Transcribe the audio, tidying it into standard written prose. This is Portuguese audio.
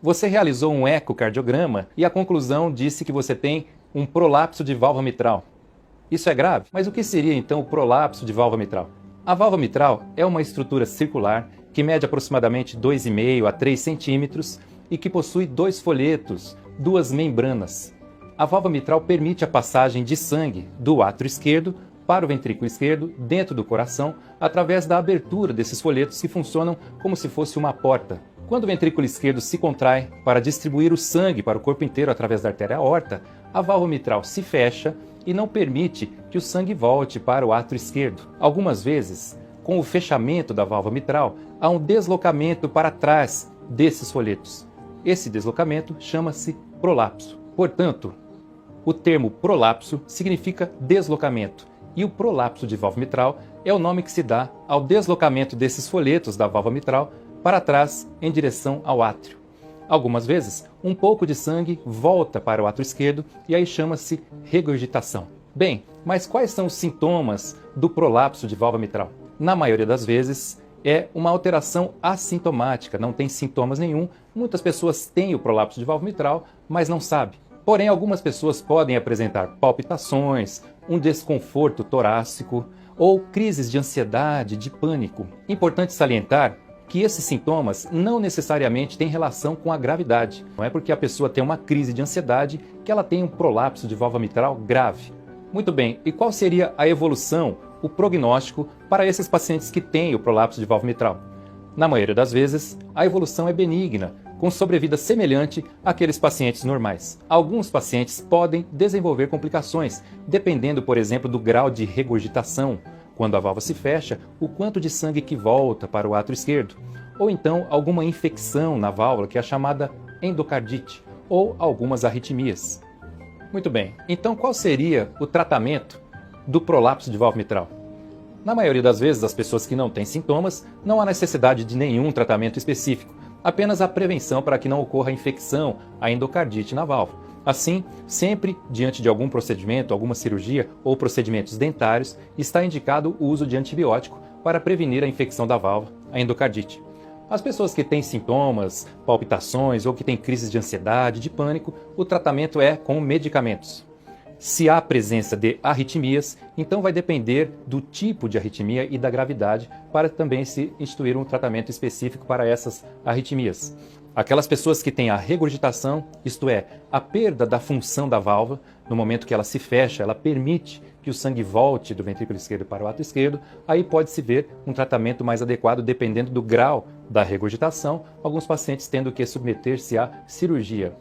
Você realizou um ecocardiograma e a conclusão disse que você tem um prolapso de válvula mitral. Isso é grave? Mas o que seria então o prolapso de válvula mitral? A válvula mitral é uma estrutura circular que mede aproximadamente 2,5 a 3 centímetros e que possui dois folhetos, duas membranas. A válvula mitral permite a passagem de sangue do átrio esquerdo para o ventrículo esquerdo dentro do coração através da abertura desses folhetos que funcionam como se fosse uma porta. Quando o ventrículo esquerdo se contrai para distribuir o sangue para o corpo inteiro através da artéria aorta, a válvula mitral se fecha e não permite que o sangue volte para o átrio esquerdo. Algumas vezes, com o fechamento da válvula mitral, há um deslocamento para trás desses folhetos. Esse deslocamento chama-se prolapso. Portanto, o termo prolapso significa deslocamento, e o prolapso de válvula mitral é o nome que se dá ao deslocamento desses folhetos da válvula mitral para trás em direção ao átrio. Algumas vezes, um pouco de sangue volta para o átrio esquerdo e aí chama-se regurgitação. Bem, mas quais são os sintomas do prolapso de válvula mitral? Na maioria das vezes, é uma alteração assintomática, não tem sintomas nenhum. Muitas pessoas têm o prolapso de válvula mitral, mas não sabem. Porém, algumas pessoas podem apresentar palpitações, um desconforto torácico ou crises de ansiedade, de pânico. Importante salientar que esses sintomas não necessariamente têm relação com a gravidade. Não é porque a pessoa tem uma crise de ansiedade que ela tem um prolapso de válvula mitral grave. Muito bem, e qual seria a evolução, o prognóstico para esses pacientes que têm o prolapso de válvula mitral? Na maioria das vezes, a evolução é benigna, com sobrevida semelhante àqueles pacientes normais. Alguns pacientes podem desenvolver complicações, dependendo, por exemplo, do grau de regurgitação, quando a válvula se fecha, o quanto de sangue que volta para o átrio esquerdo, ou então alguma infecção na válvula, que é a chamada endocardite, ou algumas arritmias. Muito bem, então qual seria o tratamento do prolapso de válvula mitral? Na maioria das vezes, as pessoas que não têm sintomas, não há necessidade de nenhum tratamento específico, apenas a prevenção para que não ocorra a infecção, a endocardite na válvula. Assim, sempre diante de algum procedimento, alguma cirurgia ou procedimentos dentários, está indicado o uso de antibiótico para prevenir a infecção da válvula, a endocardite. As pessoas que têm sintomas, palpitações ou que têm crises de ansiedade, de pânico, o tratamento é com medicamentos. Se há presença de arritmias, então vai depender do tipo de arritmia e da gravidade para também se instituir um tratamento específico para essas arritmias. Aquelas pessoas que têm a regurgitação, isto é, a perda da função da válvula, no momento que ela se fecha, ela permite que o sangue volte do ventrículo esquerdo para o átrio esquerdo, aí pode-se ver um tratamento mais adequado dependendo do grau da regurgitação, alguns pacientes tendo que submeter-se à cirurgia.